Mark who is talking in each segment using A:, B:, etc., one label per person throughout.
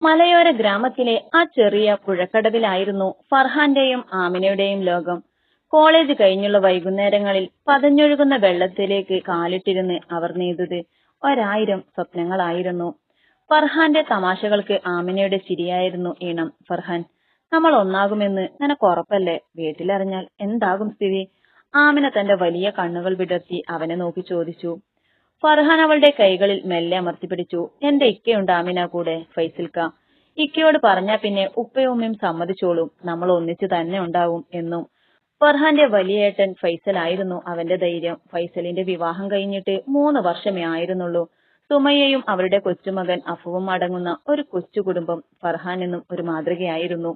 A: മലയോര ഗ്രാമത്തിലെ ആ ചെറിയ പുഴക്കടവിലായിരുന്നു ഫർഹാന്റെയും ആമിനയുടെയും ലോകം. കോളേജ് കഴിഞ്ഞുള്ള വൈകുന്നേരങ്ങളിൽ പതഞ്ഞൊഴുകുന്ന വെള്ളത്തിലേക്ക് കാലിട്ടിരുന്ന് അവർ നെയ്തത് 1000 സ്വപ്നങ്ങളായിരുന്നു. ഫർഹാന്റെ തമാശകൾക്ക് ആമിനയുടെ ചിരിയായിരുന്നു ഈണം. ഫർഹാൻ, നമ്മൾ ഒന്നാകുമെന്ന് നിനക്ക് ഉറപ്പല്ലേ? വീട്ടിലറിഞ്ഞാൽ എന്താകും സ്ഥിതി? ആമിന തന്റെ വലിയ കണ്ണുകൾ വിടർത്തി അവനെ നോക്കി ചോദിച്ചു. ഫർഹാൻ അവളുടെ കൈകളിൽ മെല്ലെ അമർത്തിപ്പിടിച്ചു. എന്റെ ഇക്കയുണ്ട് ആമിന കൂടെ, ഫൈസൽക്ക. ഇക്കയോട് പറഞ്ഞാ പിന്നെ ഉപ്പയും ഉമ്മയും സമ്മതിച്ചോളും, നമ്മൾ ഒന്നിച്ചു തന്നെ ഉണ്ടാവും എന്നും. ഫർഹാന്റെ വലിയേട്ടൻ ഫൈസലായിരുന്നു അവന്റെ ധൈര്യം. ഫൈസലിന്റെ വിവാഹം കഴിഞ്ഞിട്ട് 3 വർഷമേ ആയിരുന്നുള്ളൂ. സുമയ്യയും അവരുടെ കൊച്ചുമകൻ അഫുവും അടങ്ങുന്ന ഒരു കൊച്ചു കുടുംബം ഫർഹാൻ എന്നും ഒരു മാതൃകയായിരുന്നു.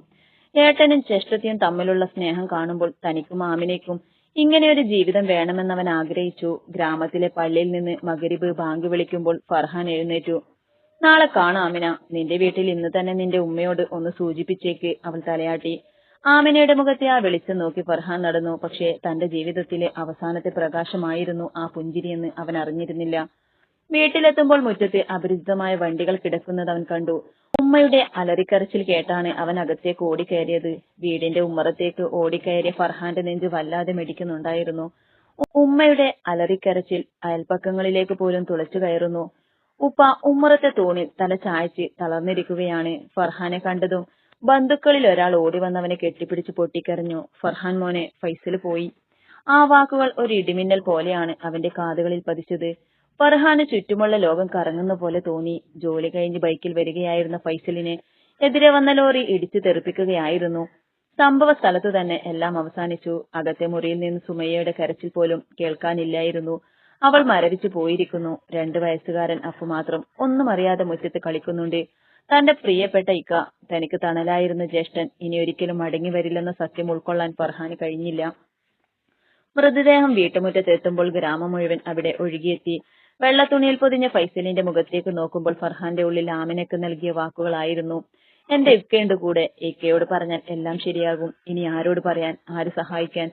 A: ഏട്ടനും ജ്യേഷ്ഠത്തിയും തമ്മിലുള്ള സ്നേഹം കാണുമ്പോൾ തനിക്കും ആമിനയ്ക്കും ഇങ്ങനെയൊരു ജീവിതം വേണമെന്നവൻ ആഗ്രഹിച്ചു. ഗ്രാമത്തിലെ പള്ളിയിൽ നിന്ന് മഗ്‌രിബ് ബാങ്ക് വിളിക്കുമ്പോൾ ഫർഹാൻ എഴുന്നേറ്റു. നാളെ കാണാം ആമിന, നിന്റെ വീട്ടിൽ ഇന്ന് തന്നെ നിന്റെ ഉമ്മയോട് ഒന്ന് സൂചിപ്പിച്ചേക്ക്, അവൾ തലയാട്ടി. ആമിനയുടെ മുഖത്തെ ആ വെളിച്ചം നോക്കി ഫർഹാൻ നടന്നു. പക്ഷേ തന്റെ ജീവിതത്തിലെ അവസാനത്തെ പ്രകാശമായിരുന്നു ആ പുഞ്ചിരിയെന്ന് അവൻ അറിഞ്ഞിരുന്നില്ല. വീട്ടിലെത്തുമ്പോൾ മുറ്റത്ത് അപരിചിതമായ വണ്ടികൾ കിടക്കുന്നത് അവൻ കണ്ടു. ഉമ്മയുടെ അലറിക്കരച്ചിൽ കേട്ടാണ് അവൻ അകത്തേക്ക് ഓടിക്കയറിയത്. വീടിന്റെ ഉമ്മറത്തേക്ക് ഓടിക്കയറിയ ഫർഹാന്റെ നെഞ്ച് വല്ലാതെ മിടിക്കുന്നുണ്ടായിരുന്നു. ഉമ്മയുടെ അലറിക്കരച്ചിൽ അയൽപ്പക്കങ്ങളിലേക്ക് പോലും തുളച്ചു കയറുന്നു. ഉപ്പ ഉമ്മറത്തെ തൂണിൽ തല ചായ്ച്ച് തളർന്നിരിക്കുകയാണ്. ഫർഹാനെ കണ്ടതും ബന്ധുക്കളിൽ ഒരാൾ ഓടി വന്നവനെ കെട്ടിപ്പിടിച്ച് പൊട്ടിക്കരഞ്ഞു. ഫർഹാൻ മോനെ, ഫൈസൽ പോയി. ആ വാക്കുകൾ ഒരു ഇടിമിന്നൽ പോലെയാണ് അവന്റെ കാതുകളിൽ പതിച്ചത്. ഫർഹാന് ചുറ്റുമുള്ള ലോകം കറങ്ങുന്ന പോലെ തോന്നി. ജോലി കഴിഞ്ഞ് ബൈക്കിൽ വരികയായിരുന്ന ഫൈസലിനെ എതിരെ വന്ന ലോറി ഇടിച്ചു തെറിപ്പിക്കുകയായിരുന്നു. സംഭവ സ്ഥലത്തു തന്നെ എല്ലാം അവസാനിച്ചു. അകത്തെ മുറിയിൽ നിന്ന് സുമയ്യയുടെ കരച്ചിൽ പോലും കേൾക്കാനില്ലായിരുന്നു. അവൾ മരവിച്ചു പോയിരിക്കുന്നു. 2 വയസ്സുകാരൻ അഫു മാത്രം ഒന്നും അറിയാതെ മുറ്റത്ത് കളിക്കുന്നുണ്ട്. തന്റെ പ്രിയപ്പെട്ട ഇക്ക, തനിക്ക് തണലായിരുന്ന ജ്യേഷ്ഠൻ ഇനി ഒരിക്കലും മടങ്ങി വരില്ലെന്ന സത്യം ഉൾക്കൊള്ളാൻ ഫർഹാന് കഴിഞ്ഞില്ല. മൃതദേഹം വീട്ടുമുറ്റത്ത് എത്തുമ്പോൾ ഗ്രാമം മുഴുവൻ അവിടെ ഒഴുകിയെത്തി. വെള്ളത്തുണിയിൽ പൊതിഞ്ഞ ഫൈസലിന്റെ മുഖത്തേക്ക് നോക്കുമ്പോൾ ഫർഹാന്റെ ഉള്ളിൽ ആമിനക്ക് നൽകിയ വാക്കുകളായിരുന്നു. എന്റെ ഇക്കയുണ്ട് കൂടെ, ഇക്കയോട് പറഞ്ഞാൽ എല്ലാം ശരിയാകും. ഇനി ആരോട് പറയാൻ, ആര് സഹായിക്കാൻ?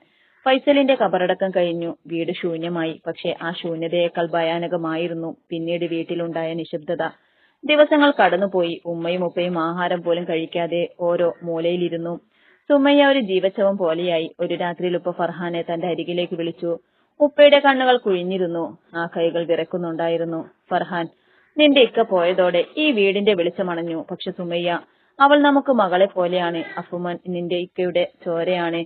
A: ഫൈസലിന്റെ കബറടക്കം കഴിഞ്ഞു. വീട് ശൂന്യമായി. പക്ഷെ ആ ശൂന്യതയേക്കാൾ ഭയാനകമായിരുന്നു പിന്നീട് വീട്ടിലുണ്ടായ നിശബ്ദത. ദിവസങ്ങൾ കടന്നുപോയി. ഉമ്മയും ഉപ്പയും ആഹാരം പോലും കഴിക്കാതെ ഓരോ മൂലയിലിരുന്നു. സുമയ്യ ഒരു ജീവച്ഛവം പോലെയായി. ഒരു രാത്രിയിൽ ഉപ്പ ഫർഹാനെ തന്റെ അരികിലേക്ക് വിളിച്ചു. ഉപ്പയുടെ കണ്ണുകൾ കുഴിഞ്ഞിരുന്നു. ആ കൈകൾ വിറക്കുന്നുണ്ടായിരുന്നു. ഫർഹാൻ, നിന്റെ ഇക്ക പോയതോടെ ഈ വീടിന്റെ വെളിച്ചമണഞ്ഞു. പക്ഷെ സുമയ്യ, അവൾ നമുക്ക് മകളെ പോലെയാണ്. അഫുമൻ നിന്റെ ഇക്കയുടെ ചോരയാണ്.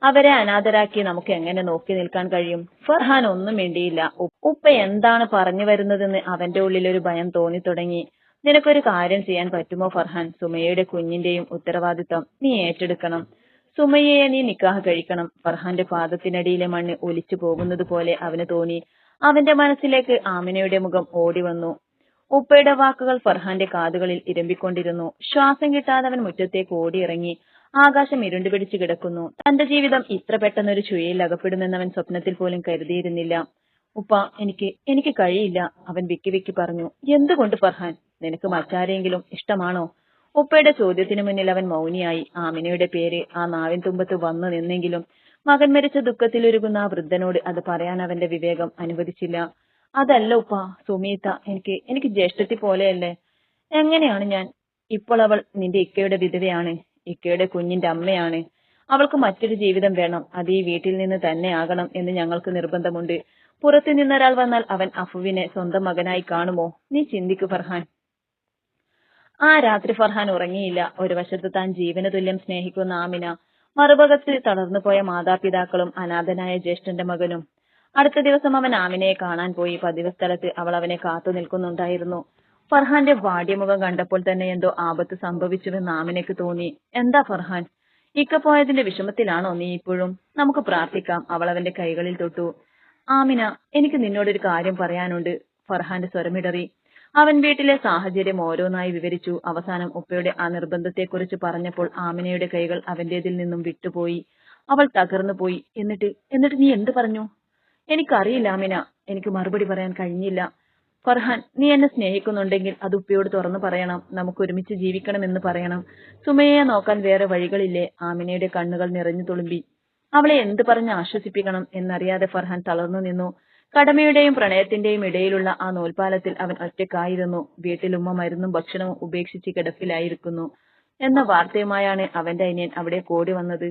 A: അവരെ അനാഥരാക്കി നമുക്ക് എങ്ങനെ നോക്കി നിൽക്കാൻ കഴിയും? ഫർഹാൻ ഒന്നും മിണ്ടിയില്ല. ഉപ്പ എന്താണ് പറഞ്ഞു വരുന്നതെന്ന് അവന്റെ ഉള്ളിൽ ഒരു ഭയം തോന്നി തുടങ്ങി. നിനക്കൊരു കാര്യം ചെയ്യാൻ പറ്റുമോ ഫർഹാൻ? സുമയ്യയുടെ കുഞ്ഞിന്റെയും ഉത്തരവാദിത്തം നീ ഏറ്റെടുക്കണം. സുമയ്യയെ നീ നിക്കാഹ് കഴിക്കണം. ഫർഹാന്റെ പാദത്തിനടിയിലെ മണ്ണ് ഒലിച്ചു പോകുന്നത് പോലെ അവന് തോന്നി. അവന്റെ മനസ്സിലേക്ക് ആമിനയുടെ മുഖം ഓടി വന്നു. ഉപ്പയുടെ വാക്കുകൾ ഫർഹാന്റെ കാതുകളിൽ ഇരമ്പിക്കൊണ്ടിരുന്നു. ശ്വാസം കിട്ടാതെ അവൻ മുറ്റത്തേക്ക് ഓടിയിറങ്ങി. ആകാശം ഇരുണ്ടുപിടിച്ചു കിടക്കുന്നു. തന്റെ ജീവിതം ഇത്ര പെട്ടെന്നൊരു ചുഴയിൽ അകപ്പെടുമെന്നവൻ സ്വപ്നത്തിൽ പോലും കരുതിയിരുന്നില്ല. ഉപ്പ, എനിക്ക് കഴിയില്ല, അവൻ വിക്കി വിക്കി പറഞ്ഞു. എന്തുകൊണ്ട് ഫർഹാൻ? നിനക്ക് മറ്റാരെങ്കിലും ഇഷ്ടമാണോ? ഉപ്പയുടെ ചോദ്യത്തിനു മുന്നിൽ അവൻ മൗനിയായി. ആമിനയുടെ പേര് ആ നാവിൻ തുമ്പത്ത് വന്നു നിന്നെങ്കിലും മകൻ മരിച്ച ദുഃഖത്തിലൊരുകുന്ന ആ വൃദ്ധനോട് അത് പറയാൻ അവന്റെ വിവേകം അനുവദിച്ചില്ല. അതല്ല ഉപ്പ, സുമീത എനിക്ക് ജ്യേഷ്ഠത്തി പോലെയല്ലേ? എങ്ങനെയാണ് ഞാൻ? ഇപ്പോൾ അവൾ നിന്റെ ഇക്കയുടെ വിധവയാണ്. ഇക്കയുടെ കുഞ്ഞിന്റെ അമ്മയാണ്. അവൾക്ക് മറ്റൊരു ജീവിതം വേണം. അത് ഈ വീട്ടിൽ നിന്ന് തന്നെ ആകണം എന്ന് ഞങ്ങൾക്ക് നിർബന്ധമുണ്ട്. പുറത്തു നിന്നൊരാൾ വന്നാൽ അവൻ അഫുവിനെ സ്വന്തം മകനായി കാണുമോ? നീ ചിന്തിക്കു ഫർഹാൻ. ആ രാത്രി ഫർഹാൻ ഉറങ്ങിയില്ല. ഒരു വശത്ത് താൻ ജീവന തുല്യം സ്നേഹിക്കുന്ന ആമിന, മറുഭാഗത്ത് തളർന്നുപോയ മാതാപിതാക്കളും അനാഥനായ ജ്യേഷ്ഠന്റെ മകനും. അടുത്ത ദിവസം അവൻ ആമിനയെ കാണാൻ പോയി. പതിവ് സ്ഥലത്ത് അവൾ അവനെ കാത്തു നിൽക്കുന്നുണ്ടായിരുന്നു. ഫർഹാന്റെ വാട്യമുഖം കണ്ടപ്പോൾ തന്നെ എന്തോ ആപത്ത് സംഭവിച്ചുവെന്ന് ആമിനയ്ക്ക് തോന്നി. എന്താ ഫർഹാൻ? ഇക്ക പോയതിന്റെ വിഷമത്തിലാണോ നീ ഇപ്പോഴും? നമുക്ക് പ്രാർത്ഥിക്കാം. അവൾ അവന്റെ കൈകളിൽ തൊട്ടു. ആമിന, എനിക്ക് നിന്നോടൊരു കാര്യം പറയാനുണ്ട്, ഫർഹാന്റെ സ്വരമിടറി. അവൻ വീട്ടിലെ സാഹചര്യം ഓരോന്നായി വിവരിച്ചു. അവസാനം ഉപ്പയുടെ ആ നിർബന്ധത്തെക്കുറിച്ച് പറഞ്ഞപ്പോൾ ആമിനയുടെ കൈകൾ അവന്റേതിൽ നിന്നും വിട്ടുപോയി. അവൾ തകർന്നു പോയി. എന്നിട്ട് നീ എന്ത് പറഞ്ഞു? എനിക്കറിയില്ല ആമിന, എനിക്ക് മറുപടി പറയാൻ കഴിഞ്ഞില്ല. ഫർഹാൻ, നീ എന്നെ സ്നേഹിക്കുന്നുണ്ടെങ്കിൽ അത് ഉപ്പയോട് തുറന്നു പറയണം. നമുക്ക് ഒരുമിച്ച് ജീവിക്കണമെന്ന് പറയണം. സുമയ്യയെ നോക്കാൻ വേറെ വഴികളില്ലേ? ആമിനയുടെ കണ്ണുകൾ നിറഞ്ഞു തുളുമ്പി. അവളെ എന്ത് പറഞ്ഞ് ആശ്വസിപ്പിക്കണം എന്നറിയാതെ ഫർഹാൻ തളർന്നു നിന്നു. കടമയുടെയും പ്രണയത്തിന്റെയും ഇടയിലുള്ള ആ നൂൽപാലത്തിൽ അവൻ ഒറ്റയ്ക്കായിരുന്നു. വീട്ടിൽ ഉമ്മ മരുന്നും ഭക്ഷണവും ഉപേക്ഷിച്ച് കിടപ്പിലായിരിക്കുന്നു എന്ന വാർത്തയുമായാണ് അവന്റെ അനിയൻ അവിടെ ഓടി വന്നത്.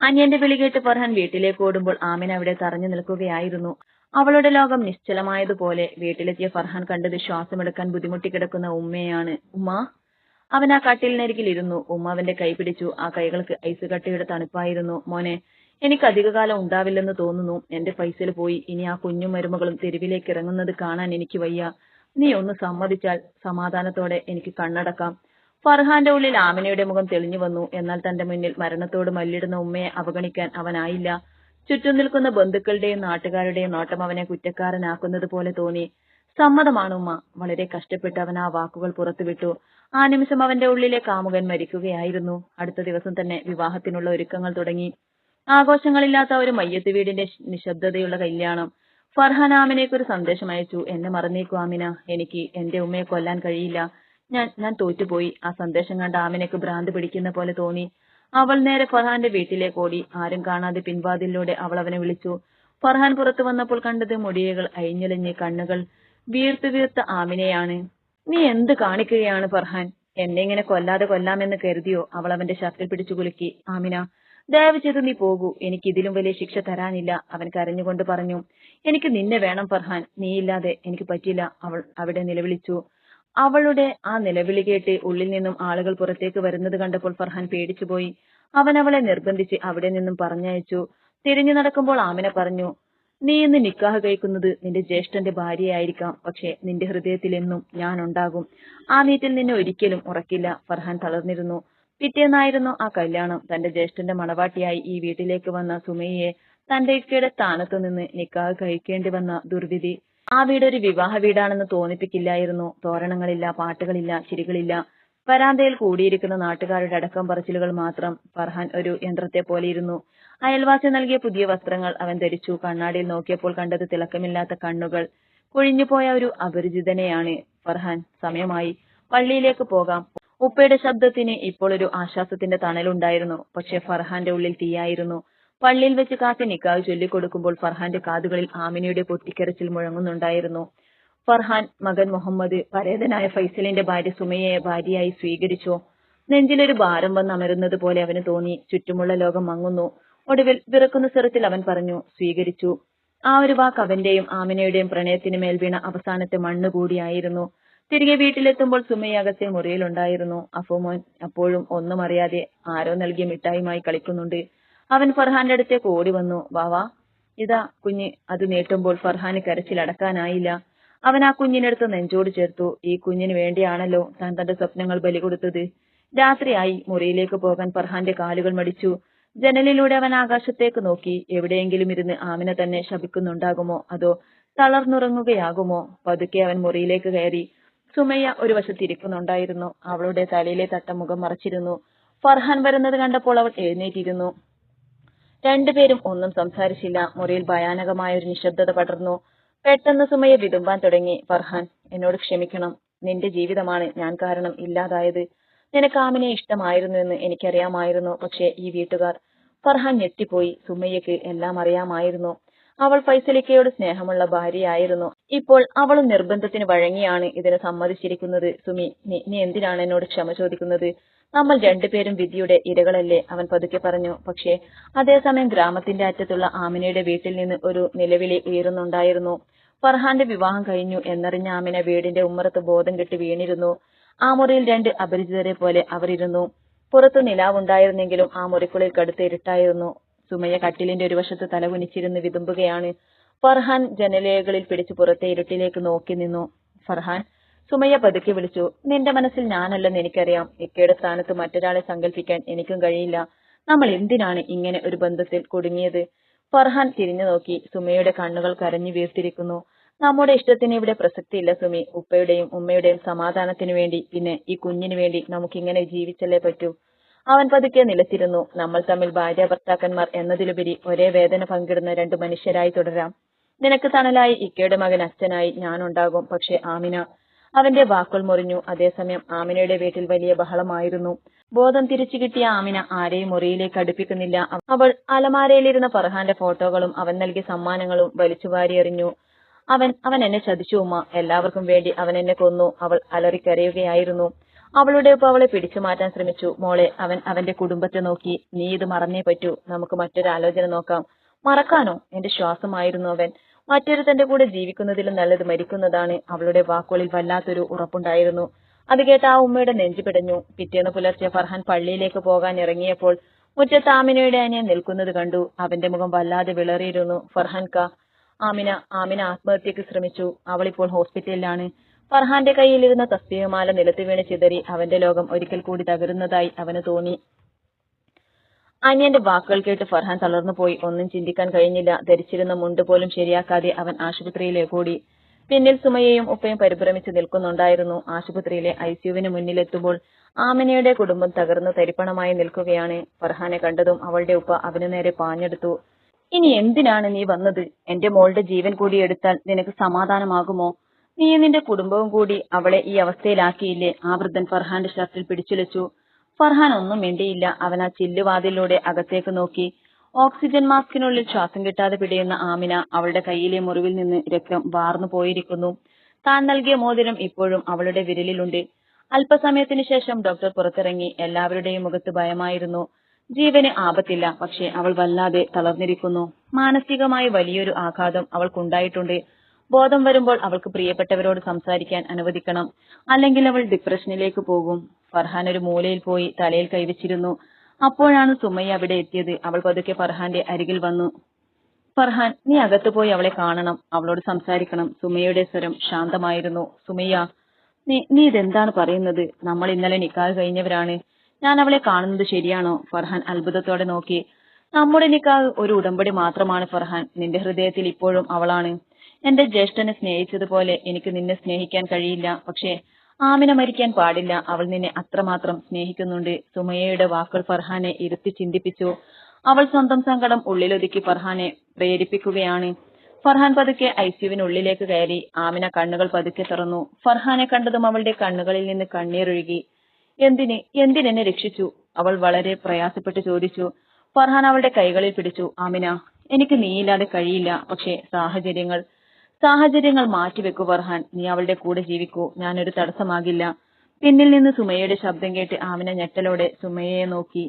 A: അനിയന്റെ വിളി കേട്ട് ഫർഹാൻ വീട്ടിലേക്ക് ഓടുമ്പോൾ ആമിന അവിടെ തറഞ്ഞു നിൽക്കുകയായിരുന്നു. അവളുടെ ലോകം നിശ്ചലമായതുപോലെ. വീട്ടിലെത്തിയ ഫർഹാൻ കണ്ടത് ശ്വാസമെടുക്കാൻ ബുദ്ധിമുട്ടി കിടക്കുന്ന ഉമ്മയാണ്. ഉമ്മ! അവൻ ആ കട്ടിലിനരികിൽ ഇരുന്നു. ഉമ്മ അവന്റെ കൈ പിടിച്ചു. ആ കൈകൾക്ക് ഐസ് കട്ടയുടെ തണുപ്പായിരുന്നു. മോനെ, എനിക്ക് അധികകാലം ഉണ്ടാവില്ലെന്ന് തോന്നുന്നു. എന്റെ ഫൈസൽ പോയി. ഇനി ആ കുഞ്ഞും മരുമകളും തെരുവിലേക്ക് ഇറങ്ങുന്നത് കാണാൻ എനിക്ക് വയ്യ. നീ ഒന്ന് സമ്മതിച്ചാൽ സമാധാനത്തോടെ എനിക്ക് കണ്ണടക്കാം. ഫർഹാന്റെ ഉള്ളിൽ ആമിനയുടെ മുഖം തെളിഞ്ഞു വന്നു. എന്നാൽ തന്റെ മുന്നിൽ മരണത്തോട് മല്ലിടുന്ന ഉമ്മയെ അവഗണിക്കാൻ അവനായില്ല. ചുറ്റും നിൽക്കുന്ന ബന്ധുക്കളുടെയും നാട്ടുകാരുടെയും നോട്ടം അവനെ കുറ്റക്കാരനാക്കുന്നത് പോലെ തോന്നി. സമ്മതമാണ് ഉമ്മ. വളരെ കഷ്ടപ്പെട്ട് അവൻ ആ വാക്കുകൾ പുറത്തുവിട്ടു. ആ നിമിഷം അവന്റെ ഉള്ളിലെ കാമുകൻ മരിക്കുകയായിരുന്നു. അടുത്ത ദിവസം തന്നെ വിവാഹത്തിനുള്ള ഒരുക്കങ്ങൾ തുടങ്ങി. ആഘോഷങ്ങളില്ലാത്ത ഒരു മയ്യത്ത് വീടിന്റെ നിശബ്ദതയുള്ള കല്യാണം. ഫർഹാൻ ആമിനയ്ക്ക് ഒരു സന്ദേശം അയച്ചു. എന്നെ മറന്നേക്കു ആമിന. എനിക്ക് എന്റെ ഉമ്മയെ കൊല്ലാൻ കഴിയില്ല. ഞാൻ തോറ്റുപോയി. ആ സന്ദേശം കണ്ട ആമിനയ്ക്ക് ഭ്രാന്ത് പിടിക്കുന്ന പോലെ തോന്നി. അവൾ നേരെ ഫർഹാന്റെ വീട്ടിലേക്ക് ഓടി. ആരും കാണാതെ പിൻവാതിലിലൂടെ അവൾ അവനെ വിളിച്ചു. ഫർഹാൻ പുറത്തു വന്നപ്പോൾ കണ്ടത് മുടിയകൾ അഴിഞ്ഞുലഞ്ഞ് കണ്ണുകൾ വീർത്ത ആമിനയാണ്. നീ എന്ത് കാണിക്കുകയാണ് ഫർഹാൻ? എന്നെ ഇങ്ങനെ കൊല്ലാതെ കൊല്ലാമെന്ന് കരുതിയോ? അവൾ അവന്റെ ഷർട്ടിൽ പിടിച്ചു കുലുക്കി. ആമിന, ദയവ് ചെയ്ത് നീ പോകൂ. എനിക്ക് ഇതിലും വലിയ ശിക്ഷ തരാനില്ല. അവൻ കരഞ്ഞുകൊണ്ട് പറഞ്ഞു. എനിക്ക് നിന്നെ വേണം ഫർഹാൻ. നീയില്ലാതെ എനിക്ക് പറ്റില്ല. അവൾ അവിടെ നിലവിളിച്ചു. അവളുടെ ആ നിലവിളി കേട്ട് ഉള്ളിൽ നിന്നും ആളുകൾ പുറത്തേക്ക് വരുന്നത് കണ്ടപ്പോൾ ഫർഹാൻ പേടിച്ചുപോയി. അവൻ അവളെ നിർബന്ധിച്ച് അവിടെ നിന്നും പറഞ്ഞയച്ചു. തിരിഞ്ഞു നടക്കുമ്പോൾ ആമിന പറഞ്ഞു. നീ ഇന്ന് നിക്കാഹ് കഴിക്കുന്നത് നിന്റെ ജ്യേഷ്ഠന്റെ ഭാര്യയായിരിക്കാം. പക്ഷെ നിന്റെ ഹൃദയത്തിൽ എന്നും ഞാൻ ഉണ്ടാകും. ആ വീട്ടിൽ നിന്നെ ഒരിക്കലും ഉറക്കില്ല. ഫർഹാൻ തളർന്നിരുന്നു. പിറ്റേന്നായിരുന്നു ആ കല്യാണം. തന്റെ ജ്യേഷ്ഠന്റെ മണവാട്ടിയായി ഈ വീട്ടിലേക്ക് വന്ന സുമയ്യയെ തന്റെ ഇക്കയുടെ സ്ഥാനത്തു നിന്ന് നിക്കാഹ് കഴിക്കേണ്ടി വന്ന ദുർവിധി. ആ വീടൊരു വിവാഹ വീടാണെന്ന് തോന്നിപ്പിക്കില്ലായിരുന്നു. തോരണങ്ങളില്ല, പാട്ടുകളില്ല, ചിരികളില്ല. വരാന്തയിൽ കൂടിയിരിക്കുന്ന നാട്ടുകാരുടെ അടക്കം പറച്ചിലുകൾ മാത്രം. ഫർഹാൻ ഒരു യന്ത്രത്തെ പോലെ ഇരുന്നു. അയൽവാസി നൽകിയ പുതിയ വസ്ത്രങ്ങൾ അവൻ ധരിച്ചു. കണ്ണാടിയിൽ നോക്കിയപ്പോൾ കണ്ടത് തിളക്കമില്ലാത്ത കണ്ണുകൾ. കൊഴിഞ്ഞുപോയ ഒരു അപരിചിതനെയാണ്. ഫർഹാൻ, സമയമായി. പള്ളിയിലേക്ക് പോകാം. ഉപ്പയുടെ ശബ്ദത്തിന് ഇപ്പോൾ ഒരു ആശ്വാസത്തിന്റെ തണലുണ്ടായിരുന്നു. പക്ഷെ ഫർഹാന്റെ ഉള്ളിൽ തീയായിരുന്നു. പള്ളിയിൽ വെച്ച് കാക്ക നിക്കാഹ് ചൊല്ലിക്കൊടുക്കുമ്പോൾ ഫർഹാന്റെ കാതുകളിൽ ആമിനയുടെ പൊട്ടിക്കരച്ചിൽ മുഴങ്ങുന്നുണ്ടായിരുന്നു. ഫർഹാൻ മകൻ മുഹമ്മദ് പരേതനായ ഫൈസലിന്റെ ഭാര്യ സുമയ്യയെ ഭാര്യയായി സ്വീകരിച്ചോ? നെഞ്ചിലൊരു ഭാരം വന്ന് അമരുന്നത് പോലെ അവന് തോന്നി. ചുറ്റുമുള്ള ലോകം മങ്ങുന്നു. ഒടുവിൽ വിറക്കുന്ന സ്വരത്തിൽ അവൻ പറഞ്ഞു, സ്വീകരിച്ചു. ആ ഒരു വാക്ക് അവന്റെയും ആമിനയുടെയും പ്രണയത്തിന് മേൽ വീണ അവസാനത്തെ മണ്ണ് കൂടിയായിരുന്നു. തിരികെ വീട്ടിലെത്തുമ്പോൾ സുമയ്യ അകത്തെ മുറിയിലുണ്ടായിരുന്നു. അഫുമോൻ അപ്പോഴും ഒന്നും അറിയാതെ ആരോ നൽകിയ മിഠായിയുമായി കളിക്കുന്നുണ്ട്. അവൻ ഫർഹാന്റെ അടുത്തേക്ക് ഓടി വന്നു. വാവാ, ഇതാ കുഞ്ഞ്. അത് നീട്ടുമ്പോൾ ഫർഹാന് കരച്ചിലടക്കാനായില്ല. അവൻ ആ കുഞ്ഞിനെടുത്ത് നെഞ്ചോട് ചേർത്തു. ഈ കുഞ്ഞിന് വേണ്ടിയാണല്ലോ താൻ തന്റെ സ്വപ്നങ്ങൾ ബലി കൊടുത്തത്. രാത്രിയായി. മുറിയിലേക്ക് പോകാൻ ഫർഹാന്റെ കാലുകൾ മടിച്ചു. ജനലിലൂടെ അവൻ ആകാശത്തേക്ക് നോക്കി. എവിടെയെങ്കിലും ഇരുന്ന് ആമിന തന്നെ ശപിക്കുന്നുണ്ടാകുമോ, അതോ തളർന്നുറങ്ങുകയാകുമോ? പതുക്കെ അവൻ മുറിയിലേക്ക് കയറി. സുമയ്യ ഒരു വശത്തിരിക്കുന്നുണ്ടായിരുന്നു. അവളുടെ തലയിലെ തട്ടം മുഖം മറച്ചിരുന്നു. ഫർഹാൻ വരുന്നത് കണ്ടപ്പോൾ അവൾ എഴുന്നേറ്റിരുന്നു. രണ്ടുപേരും ഒന്നും സംസാരിച്ചില്ല. മുറിയിൽ ഭയാനകമായ ഒരു നിശബ്ദത പടർന്നു. പെട്ടെന്ന് സുമയ്യ വിതുമ്പാൻ തുടങ്ങി. ഫർഹാൻ, എന്നോട് ക്ഷമിക്കണം. നിന്റെ ജീവിതമാണ് ഞാൻ കാരണം ഇല്ലാതായത്. നിനക്ക് ആമിനെ ഇഷ്ടമായിരുന്നുവെന്ന് എനിക്കറിയാമായിരുന്നു. പക്ഷേ ഈ വീട്ടുകാർ. ഫർഹാൻ ഞെട്ടിപ്പോയി. സുമയ്യക്ക് എല്ലാം അറിയാമായിരുന്നു. അവൾ ഫൈസലിക്കയോട് സ്നേഹമുള്ള ഭാര്യയായിരുന്നു. ഇപ്പോൾ അവളും നിർബന്ധത്തിന് വഴങ്ങിയാണ് ഇതിന് സമ്മതിച്ചിരിക്കുന്നത്. സുമി, നീ എന്തിനാണ് എന്നോട് ക്ഷമ ചോദിക്കുന്നത്? നമ്മൾ രണ്ടുപേരും വിധിയുടെ ഇരകളല്ലേ, അവൻ പതുക്കെ പറഞ്ഞു. പക്ഷേ അതേസമയം ഗ്രാമത്തിന്റെ അറ്റത്തുള്ള ആമിനയുടെ വീട്ടിൽ നിന്ന് ഒരു നിലവിളി ഉയരുന്നുണ്ടായിരുന്നു. ഫർഹാന്റെ വിവാഹം കഴിഞ്ഞു എന്നറിഞ്ഞ ആമിന വീടിന്റെ ഉമ്മറത്ത് ബോധം കെട്ട് വീണിരുന്നു. ആ മുറിയിൽ രണ്ട് അപരിചിതരെ പോലെ അവർ ഇരുന്നു. പുറത്തു നിലാവുണ്ടായിരുന്നെങ്കിലും ആ മുറിക്കുള്ളിൽ കടുത്ത ഇരുട്ടായിരുന്നു. സുമയ്യ കട്ടിലിന്റെ ഒരു വശത്ത് തലകുനിച്ചിരുന്ന് വിതുമ്പുകയാണ്. ഫർഹാൻ ജനലുകളിൽ പിടിച്ച് പുറത്തെ ഇരുട്ടിലേക്ക് നോക്കി നിന്നു. ഫർഹാൻ, സുമയ്യ പതുക്കെ വിളിച്ചു. നിന്റെ മനസ്സിൽ ഞാനല്ലെന്ന് എനിക്കറിയാം. ഇക്കയുടെ സ്ഥാനത്ത് മറ്റൊരാളെ സങ്കല്പിക്കാൻ എനിക്കും കഴിയില്ല. നമ്മൾ എന്തിനാണ് ഇങ്ങനെ ഒരു ബന്ധത്തിൽ കുടുങ്ങിയത്? ഫർഹാൻ തിരിഞ്ഞു നോക്കി. സുമയുടെ കണ്ണുകൾ കരഞ്ഞു വീർത്തിരിക്കുന്നു. നമ്മുടെ ഇഷ്ടത്തിന് ഇവിടെ പ്രസക്തിയില്ല സുമി. ഉപ്പയുടെയും ഉമ്മയുടെയും സമാധാനത്തിനു വേണ്ടി, പിന്നെ ഈ കുഞ്ഞിനു വേണ്ടി നമുക്കിങ്ങനെ ജീവിച്ചല്ലേ പറ്റൂ. അവൻ പതുക്കെ നിലത്തിരുന്നു. നമ്മൾ തമ്മിൽ ഭാര്യ ഭർത്താക്കന്മാർ എന്നതിലുപരി ഒരേ വേദന പങ്കിടുന്ന രണ്ടു മനുഷ്യരായി തുടരാം. നിനക്ക് തണലായി ഇക്കയുടെ മകൻ അച്ഛനായി ഞാനുണ്ടാകും. പക്ഷെ ആമിന, അവന്റെ വാക്കുകൾ മുറിഞ്ഞു. അതേസമയം ആമിനയുടെ വീട്ടിൽ വലിയ ബഹളമായിരുന്നു. ബോധം തിരിച്ചു കിട്ടിയ ആമിന ആരെയും മുറിയിലേക്ക് അടുപ്പിക്കുന്നില്ല. അവൾ അലമാരയിലിരുന്ന ഫർഹാന്റെ ഫോട്ടോകളും അവൻ നൽകിയ സമ്മാനങ്ങളും വലിച്ചുവാരി എറിഞ്ഞു. അവൻ എന്നെ ചതിച്ചു ഉമ്മ. എല്ലാവർക്കും വേണ്ടി അവൻ എന്നെ കൊന്നു. അവൾ അലറിക്കരയുകയായിരുന്നു. അവളുടെ ഉപ്പ അവളെ പിടിച്ചു മാറ്റാൻ ശ്രമിച്ചു. മോളെ, അവൻ അവന്റെ കുടുംബത്തെ നോക്കി. നീ ഇത് മറന്നേ പറ്റൂ. നമുക്ക് മറ്റൊരു ആലോചന നോക്കാം. മറക്കാനോ? എന്റെ ശ്വാസമായിരുന്നു അവൻ. മറ്റൊരുത്തന്റെ കൂടെ ജീവിക്കുന്നതിലും നല്ലത് മരിക്കുന്നതാണ്. അവളുടെ വാക്കുകളിൽ വല്ലാത്തൊരു ഉറപ്പുണ്ടായിരുന്നു. അത് കേട്ട് ആ ഉമ്മയുടെ നെഞ്ചു പിടഞ്ഞു. പിറ്റേന്ന് പുലർച്ചെ ഫർഹാൻ പള്ളിയിലേക്ക് പോകാൻ ഇറങ്ങിയപ്പോൾ മുറ്റത്ത് ആമിനയുടെ അനിയൻ നിൽക്കുന്നത് കണ്ടു. അവന്റെ മുഖം വല്ലാതെ വിളറിയിരുന്നു. ഫർഹാൻ കാ. ആമിന ആത്മഹത്യക്ക് ശ്രമിച്ചു. അവളിപ്പോൾ ഹോസ്പിറ്റലിലാണ്. ഫർഹാന്റെ കയ്യിലിരുന്ന തസ്ബീഹുമാല നിലത്ത് വീണ് ചിതറി. അവന്റെ ലോകം ഒരിക്കൽ കൂടി തകരുന്നതായി അവന് തോന്നി. അനിയന്റെ വാക്കുകൾ കേട്ട് ഫർഹാൻ തളർന്നുപോയി. ഒന്നും ചിന്തിക്കാൻ കഴിഞ്ഞില്ല. ധരിച്ചിരുന്ന മുണ്ട് പോലും ശരിയാക്കാതെ അവൻ ആശുപത്രിയിലേക്ക് ഓടി. പിന്നിൽ സുമയ്യയും ഉപ്പയും പരിഭ്രമിച്ച് നിൽക്കുന്നുണ്ടായിരുന്നു. ആശുപത്രിയിലെ ഐസിയുവിന് മുന്നിലെത്തുമ്പോൾ ആമിനയുടെ കുടുംബം തകർന്നു തരിപ്പണമായി നിൽക്കുകയാണ്. ഫർഹാനെ കണ്ടതും അവളുടെ ഉപ്പ അവനു നേരെ പാഞ്ഞെടുത്തു. ഇനി എന്തിനാണ് നീ വന്നത്? എന്റെ മോളുടെ ജീവൻ കൂടി എടുത്താൽ നിനക്ക് സമാധാനമാകുമോ? നീയും നിന്റെ കുടുംബവും കൂടി അവളെ ഈ അവസ്ഥയിലാക്കിയില്ലേ? ആ വൃദ്ധൻ ഫർഹാന്റെ ഷർട്ടിൽ പിടിച്ചുലച്ചു. ഫർഹാൻ ഒന്നും മിണ്ടിയില്ല. അവൻ ആ ചില്ലുവാതിലൂടെ അകത്തേക്ക് നോക്കി. ഓക്സിജൻ മാസ്കിനുള്ളിൽ ശ്വാസം കിട്ടാതെ പിടയുന്ന ആമിന. അവളുടെ കൈയിലെ മുറിവിൽ നിന്ന് രക്തം വാർന്നു പോയിരിക്കുന്നു. താൻ നൽകിയ മോതിരം ഇപ്പോഴും അവളുടെ വിരലിലുണ്ട്. അല്പസമയത്തിനു ശേഷം ഡോക്ടർ പുറത്തിറങ്ങി. എല്ലാവരുടെയും മുഖത്ത് ഭയമായിരുന്നു. ജീവന് ആപത്തില്ല, പക്ഷെ അവൾ വല്ലാതെ തളർന്നിരിക്കുന്നു. മാനസികമായി വലിയൊരു ആഘാതം അവൾക്കുണ്ടായിട്ടുണ്ട്. ബോധം വരുമ്പോൾ അവൾക്ക് പ്രിയപ്പെട്ടവരോട് സംസാരിക്കാൻ അനുവദിക്കണം, അല്ലെങ്കിൽ അവൾ ഡിപ്രഷനിലേക്ക് പോകും. ഫർഹാൻ ഒരു മൂലയിൽ പോയി തലയിൽ കൈവച്ചിരുന്നു. അപ്പോഴാണ് സുമയ്യ അവിടെ എത്തിയത്. അവൾ പതുക്കെ ഫർഹാന്റെ അരികിൽ വന്നു. ഫർഹാൻ, നീ അകത്ത് പോയി അവളെ കാണണം, അവളോട് സംസാരിക്കണം. സുമയ്യയുടെ സ്വരം ശാന്തമായിരുന്നു. സുമയ്യ, നീ ഇതെന്താണ് പറയുന്നത്? നമ്മൾ ഇന്നലെ നിക്കാഹ് കഴിഞ്ഞവരാണ്. ഞാൻ അവളെ കാണുന്നത് ശരിയാണോ? ഫർഹാൻ അത്ഭുതത്തോടെ നോക്കി. നമ്മുടെ നിക്കാഹ് ഒരു ഉടമ്പടി മാത്രമാണ് ഫർഹാൻ. നിന്റെ ഹൃദയത്തിൽ ഇപ്പോഴും അവളാണ്. എന്റെ ജ്യേഷ്ഠനെ സ്നേഹിച്ചതുപോലെ എനിക്ക് നിന്നെ സ്നേഹിക്കാൻ കഴിയില്ല. പക്ഷേ ആമിന മരിക്കാൻ പാടില്ല. അവൾ നിന്നെ അത്രമാത്രം സ്നേഹിക്കുന്നുണ്ട്. സുമയ്യയുടെ വാക്കുകൾ ഫർഹാനെ ഇരുത്തി ചിന്തിപ്പിച്ചു. അവൾ സ്വന്തം സങ്കടം ഉള്ളിലൊതുക്കി ഫർഹാനെ പ്രേരിപ്പിക്കുകയാണ്. ഫർഹാൻ പതുക്കെ ഐസിയുവിനുള്ളിലേക്ക് കയറി. ആമിന കണ്ണുകൾ പതുക്കെ തുറന്നു. ഫർഹാനെ കണ്ടതും അവളുടെ കണ്ണുകളിൽ നിന്ന് കണ്ണീരൊഴുകി. എന്തിനെന്നെ രക്ഷിച്ചു? അവൾ വളരെ പ്രയാസപ്പെട്ട് ചോദിച്ചു. ഫർഹാൻ അവളുടെ കൈകളിൽ പിടിച്ചു. ആമിന, എനിക്ക് നീയില്ലാതെ കഴിയില്ല. പക്ഷേ സാഹചര്യങ്ങൾ മാറ്റിവെക്കൂ ഫർഹാൻ. നീ അവളുടെ കൂടെ ജീവിക്കൂ. ഞാനൊരു തടസ്സമാകില്ല. പിന്നിൽ നിന്ന് സുമയ്യയുടെ ശബ്ദം കേട്ട് ആമിന ഞെട്ടലോടെ സുമയ്യയെ നോക്കി.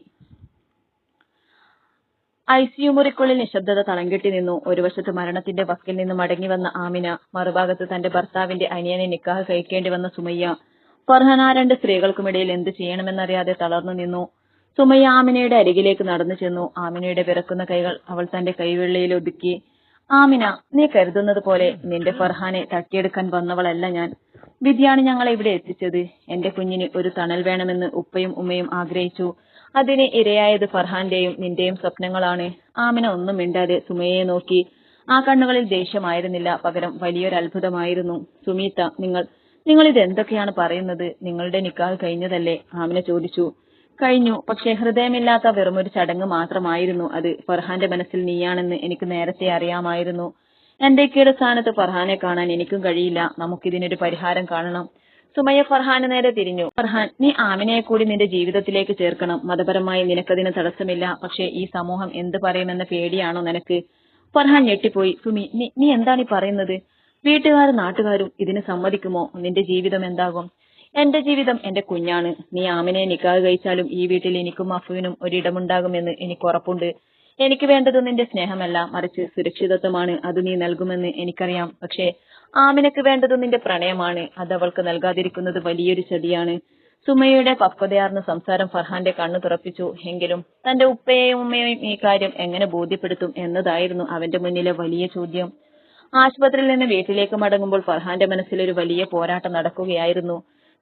A: ഐസിയു മുറിക്കുള്ളിൽ നിശബ്ദത തളംകെട്ടി നിന്നു. ഒരു വശത്ത് മരണത്തിന്റെ വക്കിൽ നിന്ന് മടങ്ങി വന്ന ആമിന, മറുഭാഗത്ത് തന്റെ ഭർത്താവിന്റെ അനിയനെ നിക്കാഹ് കഴിക്കേണ്ടി വന്ന സുമയ്യ. ഫർഹാൻ ആ രണ്ട് സ്ത്രീകൾക്കുമിടയിൽ എന്ത് ചെയ്യണമെന്നറിയാതെ തളർന്നു നിന്നു. സുമയ്യ ആമിനയുടെ അരികിലേക്ക് നടന്നു ചെന്നു. ആമിനയുടെ വിറക്കുന്ന കൈകൾ അവൾ തന്റെ കൈവെള്ളയിൽ ഒതുക്കി. ആമിന, നീ കരുതുന്നത് പോലെ നിന്റെ ഫർഹാനെ തട്ടിയെടുക്കാൻ വന്നവളല്ല ഞാൻ. വിധിയാണ് ഞങ്ങളെ ഇവിടെ എത്തിച്ചത്. എന്റെ കുഞ്ഞിന് ഒരു തണൽ വേണമെന്ന് ഉപ്പയും ഉമ്മയും ആഗ്രഹിച്ചു. അതിന് ഇരയായത് ഫർഹാന്റെയും നിന്റെയും സ്വപ്നങ്ങളാണ്. ആമിന ഒന്നും മിണ്ടാതെ സുമയ്യയെ നോക്കി. ആ കണ്ണുകളിൽ ദേഷ്യമായിരുന്നില്ല, പകരം വലിയൊരു അത്ഭുതമായിരുന്നു. സുമീത, നിങ്ങൾ ഇതെന്തൊക്കെയാണ് പറയുന്നത്? നിങ്ങളുടെ നിക്കാഹ് കഴിഞ്ഞതല്ലേ? ആമിന ചോദിച്ചു. കഴിഞ്ഞു, പക്ഷേ ഹൃദയമില്ലാത്ത വെറുമൊരു ചടങ്ങ് മാത്രമായിരുന്നു അത്. ഫർഹാന്റെ മനസ്സിൽ നീയാണെന്ന് എനിക്ക് നേരത്തെ അറിയാമായിരുന്നു. എന്റെ ഇക്കയുടെ സ്ഥാനത്ത് ഫർഹാനെ കാണാൻ എനിക്കും കഴിയില്ല. നമുക്കിതിനൊരു പരിഹാരം കാണണം. സുമയ്യ ഫർഹാന് നേരെ തിരിഞ്ഞു. ഫർഹാൻ, നീ ആമിനയെ കൂടി നിന്റെ ജീവിതത്തിലേക്ക് ചേർക്കണം. മതപരമായി നിനക്കതിന് തടസ്സമില്ല. പക്ഷേ ഈ സമൂഹം എന്ത് പറയുമെന്ന പേടിയാണോ നിനക്ക്? ഫർഹാൻ ഞെട്ടിപ്പോയി. സുമി, നീ എന്താണ് ഈ പറയുന്നത്? വീട്ടുകാരും നാട്ടുകാരും ഇതിന് സമ്മതിക്കുമോ? നിന്റെ ജീവിതം എന്താകും? എന്റെ ജീവിതം എന്റെ കുഞ്ഞാണ്. നീ ആമിനയെ നിക്കാഹ് കഴിച്ചാലും ഈ വീട്ടിൽ എനിക്കും അഫുവിനും ഒരിടമുണ്ടാകുമെന്ന് എനിക്ക് ഉറപ്പുണ്ട്. എനിക്ക് വേണ്ടത് നിന്റെ സ്നേഹമല്ല, മറിച്ച് സുരക്ഷിതത്വമാണ്. അത് നീ നൽകുമെന്ന് എനിക്കറിയാം. പക്ഷേ ആമിനക്ക് വേണ്ടത് നിന്റെ പ്രണയമാണ്. അത് അവൾക്ക് നൽകാതിരിക്കുന്നത് വലിയൊരു ചതിയാണ്. സുമയ്യയുടെ പക്വതയാർന്ന സംസാരം ഫർഹാന്റെ കണ്ണു തുറപ്പിച്ചു. എങ്കിലും തന്റെ ഉപ്പയെയും ഉമ്മയെയും ഈ കാര്യം എങ്ങനെ ബോധ്യപ്പെടുത്തും എന്നതായിരുന്നു അവന്റെ മുന്നിലെ വലിയ ചോദ്യം. ആശുപത്രിയിൽ നിന്ന് വീട്ടിലേക്ക് മടങ്ങുമ്പോൾ ഫർഹാന്റെ മനസ്സിൽ ഒരു വലിയ പോരാട്ടം നടക്കുകയായിരുന്നു.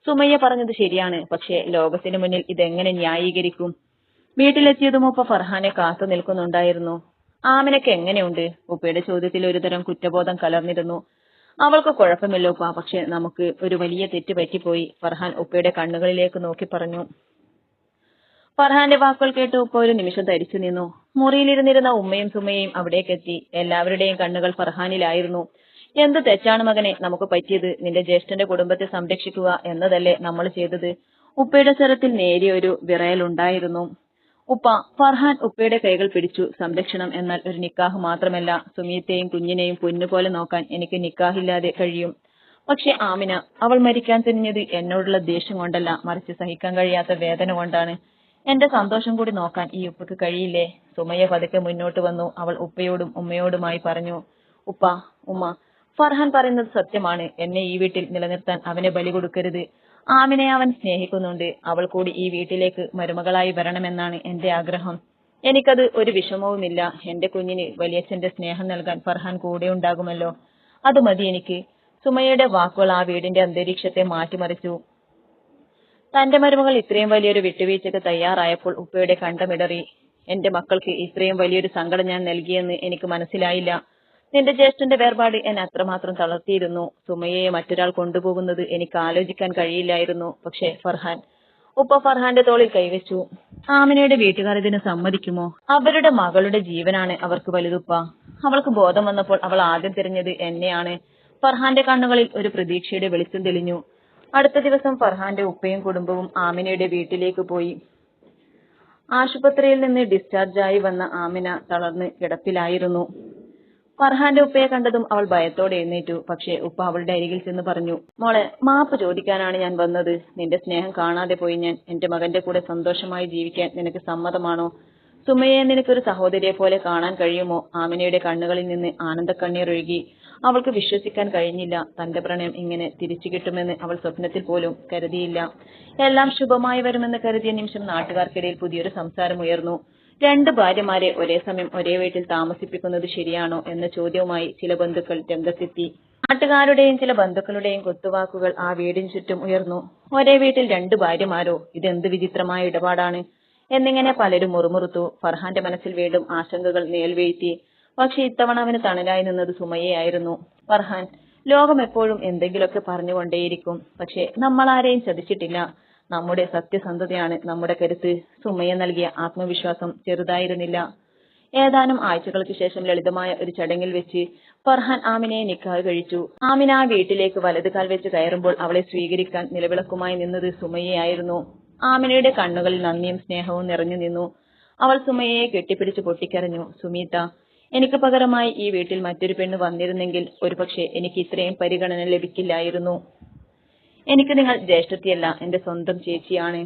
A: സുമയ്യ പറഞ്ഞത് ശരിയാണ്, പക്ഷേ ലോകത്തിന് മുന്നിൽ ഇതെങ്ങനെ ന്യായീകരിക്കും? വീട്ടിലെത്തിയതും ഉപ്പ ഫർഹാനെ കാത്തു നിൽക്കുന്നുണ്ടായിരുന്നു. ആമിനക്ക് എങ്ങനെയുണ്ട്? ഉപ്പയുടെ ചോദ്യത്തിൽ ഒരുതരം കുറ്റബോധം കലർന്നിരുന്നു. അവൾക്ക് കുഴപ്പമില്ല ഉപ്പ, പക്ഷെ നമുക്ക് ഒരു വലിയ തെറ്റ് പറ്റിപ്പോയി. ഫർഹാൻ ഉപ്പയുടെ കണ്ണുകളിലേക്ക് നോക്കി പറഞ്ഞു. ഫർഹാന്റെ വാക്കുകൾ കേട്ട് ഉപ്പ ഒരു നിമിഷം ധരിച്ചു നിന്നു. മുറിയിലിരുന്നിരുന്ന ഉമ്മയും സുമയ്യയും അവിടേക്കെത്തി. എല്ലാവരുടെയും കണ്ണുകൾ ഫർഹാനിലായിരുന്നു. എന്ത് തെറ്റാണ് മകനെ നമുക്ക് പറ്റിയത്? നിന്റെ ജ്യേഷ്ഠന്റെ കുടുംബത്തെ സംരക്ഷിക്കുക എന്നതല്ലേ നമ്മൾ ചെയ്തത്? ഉപ്പയുടെ സ്വരത്തിൽ നേരിയ ഒരു വിറയലുണ്ടായിരുന്നു. ഉപ്പ, ഫർഹാൻ ഉപ്പയുടെ കൈകൾ പിടിച്ചു. സംരക്ഷണം എന്നാൽ ഒരു നിക്കാഹ് മാത്രമല്ല. സുമിയത്തെയും കുഞ്ഞിനെയും പൊന്നുപോലെ നോക്കാൻ എനിക്ക് നിക്കാഹില്ലാതെ കഴിയും. പക്ഷെ ആമിന, അവൾ മരിക്കാൻ തുനിഞ്ഞത് എന്നോടുള്ള ദേഷ്യം കൊണ്ടല്ല, മറിച്ച് സഹിക്കാൻ കഴിയാത്ത വേദന കൊണ്ടാണ്. എന്റെ സന്തോഷം കൂടി നോക്കാൻ ഈ ഉപ്പക്ക് കഴിയില്ലേ? സുമയ്യ പതുക്കെ മുന്നോട്ട് വന്നു. അവൾ ഉപ്പയോടും ഉമ്മയോടുമായി പറഞ്ഞു, ഉപ്പ, ഉമ്മ, ഫർഹാൻ പറയുന്നത് സത്യമാണ്. എന്നെ ഈ വീട്ടിൽ നിലനിർത്താൻ അവനെ ബലി കൊടുക്കരുത്. ആമിനെ അവൻ സ്നേഹിക്കുന്നുണ്ട്. അവൾ കൂടി ഈ വീട്ടിലേക്ക് മരുമകളായി വരണമെന്നാണ് എന്റെ ആഗ്രഹം. എനിക്കത് ഒരു വിഷമവുമില്ല. എന്റെ കുഞ്ഞിന് വലിയച്ഛന്റെ സ്നേഹം നൽകാൻ ഫർഹാൻ കൂടെ ഉണ്ടാകുമല്ലോ. അത് മതി എനിക്ക്. സുമയ്യയുടെ വാക്കുകൾ ആ വീടിന്റെ അന്തരീക്ഷത്തെ മാറ്റിമറിച്ചു. തന്റെ മരുമകൾ ഇത്രയും വലിയൊരു വിട്ടുവീഴ്ചയ്ക്ക് തയ്യാറായപ്പോൾ ഉപ്പയുടെ കണ്ടമിടറി. എന്റെ മക്കൾക്ക് ഇത്രയും വലിയൊരു സങ്കടം ഞാൻ നൽകിയെന്ന് എനിക്ക് മനസ്സിലായില്ല. നിന്റെ ജ്യേഷ്ഠന്റെ വേർപാട് എന്നെ അത്രമാത്രം തളർത്തിയിരുന്നു. സുമയ്യയെ മറ്റൊരാൾ കൊണ്ടുപോകുന്നത് എനിക്ക് ആലോചിക്കാൻ കഴിയില്ലായിരുന്നു. പക്ഷേ ഫർഹാൻ. ഉപ്പ ഫർഹാന്റെ തോളിൽ കൈവച്ചു. ആമിനയുടെ വീട്ടുകാർ ഇതിന് സമ്മതിക്കുമോ? അവരുടെ മകളുടെ ജീവനാണ് അവർക്ക് വലുതുപ്പ. അവൾക്ക് ബോധം വന്നപ്പോൾ അവൾ ആദ്യം തിരഞ്ഞത് എന്നെയാണ്. ഫർഹാന്റെ കണ്ണുകളിൽ ഒരു പ്രതീക്ഷയുടെ വെളിച്ചം തെളിഞ്ഞു. അടുത്ത ദിവസം ഫർഹാന്റെ ഉപ്പയും കുടുംബവും ആമിനയുടെ വീട്ടിലേക്ക് പോയി. ആശുപത്രിയിൽ നിന്ന് ഡിസ്ചാർജായി വന്ന ആമിന തളർന്ന് കിടപ്പിലായിരുന്നു. ഫർഹാന്റെ ഉപ്പയെ കണ്ടതും അവൾ ഭയത്തോടെ എഴുന്നേറ്റു. പക്ഷേ ഉപ്പ അവളുടെ അരികിൽ ചെന്ന് പറഞ്ഞു, മോളെ, മാപ്പ് ചോദിക്കാനാണ് ഞാൻ വന്നത്. നിന്റെ സ്നേഹം കാണാതെ പോയി ഞാൻ. എന്റെ മകന്റെ കൂടെ സന്തോഷമായി ജീവിക്കാൻ നിനക്ക് സമ്മതമാണോ? സുമയെ നിനക്കൊരു സഹോദരിയെ പോലെ കാണാൻ കഴിയുമോ? ആമിനയുടെ കണ്ണുകളിൽ നിന്ന് ആനന്ദക്കണ്ണീർ ഒഴുകി. അവൾക്ക് വിശ്വസിക്കാൻ കഴിഞ്ഞില്ല. തന്റെ പ്രണയം ഇങ്ങനെ തിരിച്ചു കിട്ടുമെന്ന് അവൾ സ്വപ്നത്തിൽ പോലും കരുതിയില്ല. എല്ലാം ശുഭമായി വരുമെന്ന് കരുതിയ നിമിഷം നാട്ടുകാർക്കിടയിൽ പുതിയൊരു സംസാരം ഉയർന്നു. 2 ഭാര്യമാരെ ഒരേ സമയം ഒരേ വീട്ടിൽ താമസിപ്പിക്കുന്നത് ശരിയാണോ എന്ന ചോദ്യവുമായി ചില ബന്ധുക്കൾ രംഗത്തെത്തി. നാട്ടുകാരുടെയും ചില ബന്ധുക്കളുടെയും കുത്തുവാക്കുകൾ ആ വീടിന് ചുറ്റും ഉയർന്നു. ഒരേ വീട്ടിൽ 2 ഭാര്യമാരോ? ഇതെന്ത് വിചിത്രമായ ഇടപാടാണ് എന്നിങ്ങനെ പലരും മുറുമുറുത്തു. ഫർഹാന്റെ മനസ്സിൽ വീണ്ടും ആശങ്കകൾ നിഴൽവീഴ്ത്തി. പക്ഷെ ഇത്തവണ അവന് തണലായി നിന്നത് സുമയ്യയായിരുന്നു. ഫർഹാൻ, ലോകം എപ്പോഴും എന്തെങ്കിലുമൊക്കെ പറഞ്ഞുകൊണ്ടേയിരിക്കും. പക്ഷെ നമ്മൾ ആരെയും ചതിച്ചിട്ടില്ല. നമ്മുടെ സത്യസന്ധതയാണ് നമ്മുടെ കരുത്ത്. സുമയ്യ നൽകിയ ആത്മവിശ്വാസം ചെറുതായിരുന്നില്ല. ഏതാനും ആഴ്ചകൾക്ക് ശേഷം ലളിതമായ ഒരു ചടങ്ങിൽ വെച്ച് ഫർഹാൻ ആമിനയെ നിക്കാഹ് കഴിച്ചു. ആമിന ആ വീട്ടിലേക്ക് വലതുകാൽ വെച്ച് കയറുമ്പോൾ അവളെ സ്വീകരിക്കാൻ നിലവിളക്കുമായി നിന്നത് സുമയ്യയായിരുന്നു. ആമിനയുടെ കണ്ണുകളിൽ നന്ദിയും സ്നേഹവും നിറഞ്ഞു നിന്നു. അവൾ സുമയ്യയെ കെട്ടിപ്പിടിച്ച് പൊട്ടിക്കരഞ്ഞു. സുമീത, എനിക്ക് പകരമായി ഈ വീട്ടിൽ മറ്റൊരു പെണ്ണ് വന്നിരുന്നെങ്കിൽ ഒരുപക്ഷെ എനിക്ക് ഇത്രയും പരിഗണന ലഭിക്കില്ലായിരുന്നു. എനിക്ക് നിങ്ങൾ ജ്യേഷ്ഠത്തിയല്ല, എന്റെ സ്വന്തം ചേച്ചിയാണ്.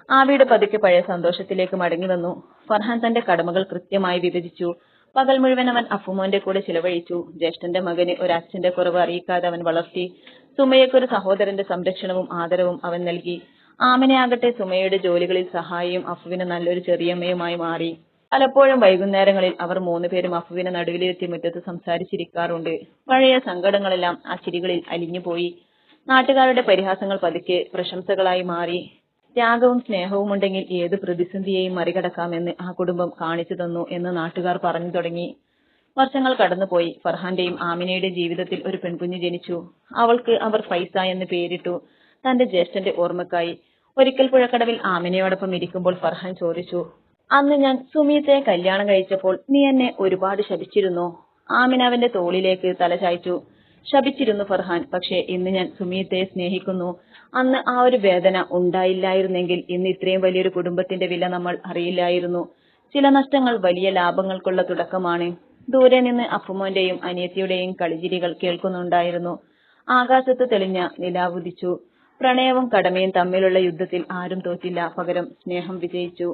A: ആ വീട് പതുക്കെ പഴയ സന്തോഷത്തിലേക്ക് മടങ്ങി വന്നു. ഫർഹാൻ തന്റെ കടമകൾ കൃത്യമായി വിഭജിച്ചു. പകൽ മുഴുവൻ അവൻ അഫുമോന്റെ കൂടെ ചിലവഴിച്ചു. ജ്യേഷ്ഠന്റെ മകന് ഒരു അച്ഛന്റെ കുറവ് അറിയിക്കാതെ അവൻ വളർത്തി. സുമയ്യക്കൊരു സഹോദരന്റെ സംരക്ഷണവും ആദരവും അവൻ നൽകി. ആമിനയാകട്ടെ സുമയ്യയുടെ ജോലികളിൽ സഹായിയും അഫുവിന് നല്ലൊരു ചെറിയമ്മയുമായി മാറി. പലപ്പോഴും വൈകുന്നേരങ്ങളിൽ അവർ 3 പേരും അഫുവിനെ നടുവിലിരുത്തി മുറ്റത്ത് സംസാരിച്ചിരിക്കാറുണ്ട്. പഴയ സങ്കടങ്ങളെല്ലാം ആ ചിരികളിൽ അലിഞ്ഞുപോയി. നാട്ടുകാരുടെ പരിഹാസങ്ങൾ പതുക്കെ പ്രശംസകളായി മാറി. ത്യാഗവും സ്നേഹവും ഉണ്ടെങ്കിൽ ഏത് പ്രതിസന്ധിയെയും മറികടക്കാമെന്ന് ആ കുടുംബം കാണിച്ചു തന്നു എന്ന് നാട്ടുകാർ പറഞ്ഞു തുടങ്ങി. വർഷങ്ങൾ കടന്നുപോയി. ഫർഹാന്റെയും ആമിനയുടെയും ജീവിതത്തിൽ ഒരു പെൺകുഞ്ഞ് ജനിച്ചു. അവൾക്ക് അവർ ഫൈസ എന്ന് പേരിട്ടു, തന്റെ ജ്യേഷ്ഠന്റെ ഓർമ്മക്കായി. ഒരിക്കൽ പുഴക്കടവിൽ ആമിനയോടൊപ്പം ഇരിക്കുമ്പോൾ ഫർഹാൻ ചോദിച്ചു, അന്ന് ഞാൻ സുമീതയെ കല്യാണം കഴിച്ചപ്പോൾ നീ എന്നെ ഒരുപാട് ശപിച്ചിരുന്നോ? ആമിന അവന്റെ തോളിലേക്ക് തല ചായ്ച്ചു. ശപിച്ചിരുന്നു ഫർഹാൻ, പക്ഷേ ഇന്ന് ഞാൻ സുമീതയെ സ്നേഹിക്കുന്നു. അന്ന് ആ ഒരു വേദന ഉണ്ടായില്ലായിരുന്നെങ്കിൽ ഇന്ന് ഇത്രയും വലിയൊരു കുടുംബത്തിന്റെ വില നമ്മൾ അറിയില്ലായിരുന്നു. ചില നഷ്ടങ്ങൾ വലിയ ലാഭങ്ങൾക്കുള്ള തുടക്കമാണ്. ദൂരെ നിന്ന് അഫുമോന്റെയും അനിയത്തിയുടെയും കളിചിരികൾ കേൾക്കുന്നുണ്ടായിരുന്നു. ആകാശത്ത് തെളിഞ്ഞ നിലാവുദിച്ചു. പ്രണയവും കടമയും തമ്മിലുള്ള യുദ്ധത്തിൽ ആരും തോറ്റില്ല, പകരം സ്നേഹം വിജയിച്ചു.